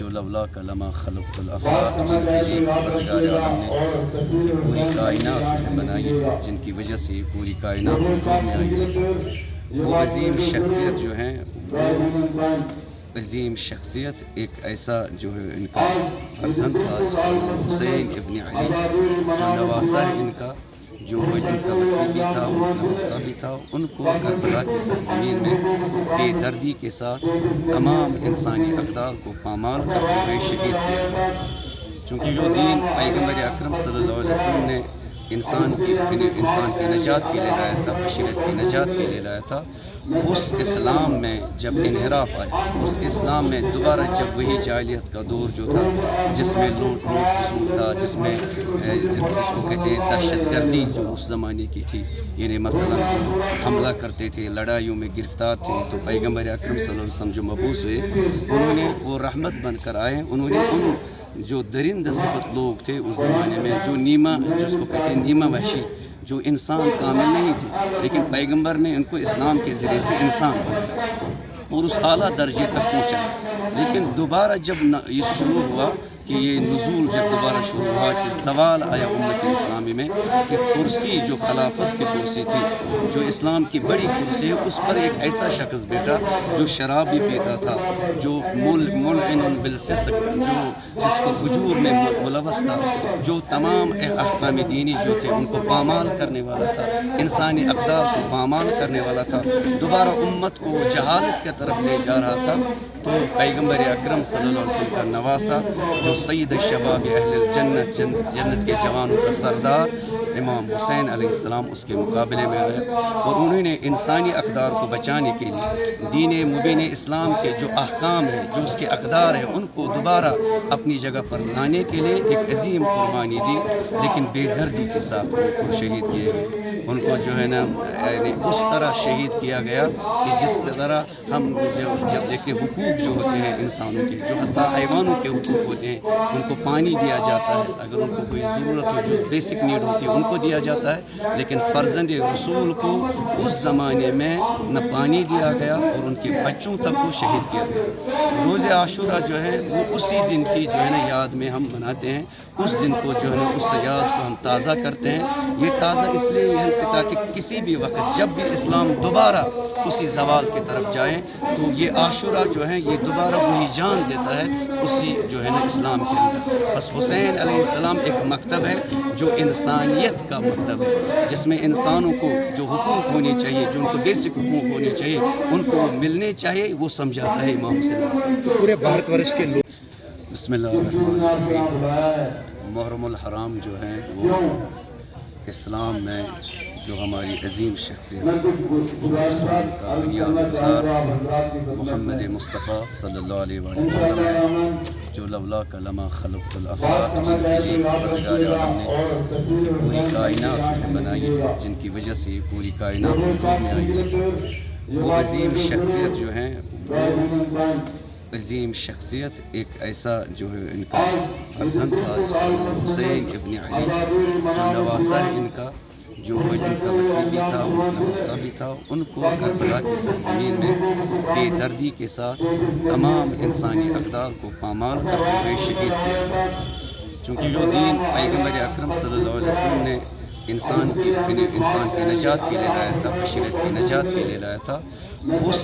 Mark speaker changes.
Speaker 1: جو لولاک لما خلقت الافلاق، جن کے لیے پروردگار عالم نے یہ پوری کائنات بنائی ہے، جن کی وجہ سے یہ پوری کائنات وجود میں آئی ہے۔ وہ عظیم شخصیت جو ہیں، وہ عظیم شخصیت ایک ایسا جو ہے ان کا فرزند تھا جس کا نام حسین ابن علی، جو نواسہ ہے ان کا، جو ان کا وسیع بھی تھا، وہ نواسہ بھی تھا، ان کو کربلا کی سرزمین میں بے دردی کے ساتھ تمام انسانی اقدار کو پامال کرتے ہوئے شہید کیا۔ چونکہ جو دین پیغمبر اکرم صلی اللہ علیہ وسلم نے انسان کی نجات کے لیے لایا تھا، بشریت کی نجات کے لیے لایا تھا، اس اسلام میں جب انحراف آیا، اس اسلام میں دوبارہ جب وہی جاہلیت کا دور جو تھا، جس میں لوٹ خسوٹ تھا، جس میں جس کو کہتے ہیں دہشت گردی جو اس زمانے کی تھی، یعنی مثلا حملہ کرتے تھے، لڑائیوں میں گرفتار تھے، تو پیغمبر اکرم صلی اللہ علیہ وسلم جو مبعوث ہوئے، انہوں نے وہ رحمت بن کر آئے، انہوں نے ان جو درند صفت لوگ تھے اس زمانے میں، جو جس کو کہتے ہیں نیمہ وحشی، جو انسان کامل نہیں تھے، لیکن پیغمبر نے ان کو اسلام کے ذریعے سے انسان بنایا اور اس اعلیٰ درجے تک پہنچا۔ لیکن دوبارہ جب یہ شروع ہوا کہ یہ نزول جب دوبارہ شروع ہوا کہ سوال آیا امت اسلامی میں کہ کرسی جو خلافت کی کرسی تھی، جو اسلام کی بڑی کرسی ہے، اس پر ایک ایسا شخص بیٹھا جو شراب بھی پیتا تھا، جو ملعن بالفسق، جو فسق و فجور میں ملوث تھا، جو تمام احکام دینی جو تھے ان کو پامال کرنے والا تھا، انسانی اقدار کو پامال کرنے والا تھا، دوبارہ امت کو جہالت کی طرف لے جا رہا تھا۔ تو پیغمبر اکرم صلی اللہ علیہ وسلم کا نواسہ جو سید الشباب اہل الجنت، جنت کے جوانوں کا سردار امام حسین علیہ السلام اس کے مقابلے میں آیا، اور انہوں نے انسانی اقدار کو بچانے کے لیے دین مبین اسلام کے جو احکام ہیں، جو اس کے اقدار ہیں، ان کو دوبارہ اپنی جگہ پر لانے کے لیے ایک عظیم قربانی دی، لیکن بے دردی کے ساتھ ان کو شہید کیے گئے۔ ان کو جو ہے نا یعنی اس طرح شہید کیا گیا کہ جس طرح ہم جب دیکھتے حقوق جو ہوتے ہیں انسانوں کے، جو حتیٰ حیوانوں کے حقوق ہوتے ہیں، ان کو پانی دیا جاتا ہے، اگر ان کو کوئی ضرورت ہو جو بیسک نیڈ ہوتی ہے ان کو دیا جاتا ہے، لیکن فرزند رسول کو اس زمانے میں نہ پانی دیا گیا اور ان کے بچوں تک کو شہید کیا گیا۔ روز عاشورہ جو ہے وہ اسی دن کی جو ہے نا یاد میں ہم مناتے ہیں، اس دن کو جو ہے نا اس یاد کو ہم تازہ کرتے ہیں۔ یہ تازہ اس لیے ہے تاکہ کسی بھی وقت جب بھی اسلام دوبارہ اسی زوال کی طرف جائیں تو یہ عاشورہ جو ہے یہ دوبارہ وہی جان دیتا ہے اسی جو ہے نا اسلام کے اندر۔ بس حسین علیہ السلام ایک مکتب ہے جو انسانیت کا مکتب ہے، جس میں انسانوں کو جو حقوق ہونے چاہیے، جو ان کو بیسک حقوق ہونے چاہیے، ان کو ملنے چاہیے، وہ سمجھاتا ہے امام حسین علیہ السلام۔
Speaker 2: پورے بھارت ورش کے لوگ
Speaker 1: بسم اللہ الرحمن الرحیم۔ محرم الحرام جو ہے وہ اسلام میں جو ہماری عظیم شخصیت، جو اسلام کا بنیاد گزار محمد مصطفیٰ صلی اللہ علیہ وآلہ وسلم ہے، جو لولاک لما خلقت الافلاق، جن کے لیے پروردگار عالم نے یہ پوری کائنات بنائی ہے، جن کی وجہ سے یہ پوری کائنات وجود میں آئی ہے۔ وہ عظیم شخصیت جو ہیں، وہ عظیم شخصیت ایک ایسا جو ہے ان کا فرزند تھا جس کا نام حسین ابن علی، جو نواسہ ہے ان کا، جو ان کا وسیع بھی تھا، وہ نواسہ بھی تھا، ان کو کربلا کی سرزمین میں بے دردی کے ساتھ تمام انسانی اقدار کو پامال کرتے ہوئے شہید کیا۔ چونکہ جو دین پیغمبر اکرم صلی اللہ علیہ وسلم نے انسان کی نجات کے لیے لایا تھا، بشریت کی نجات کے لیے لایا تھا، اس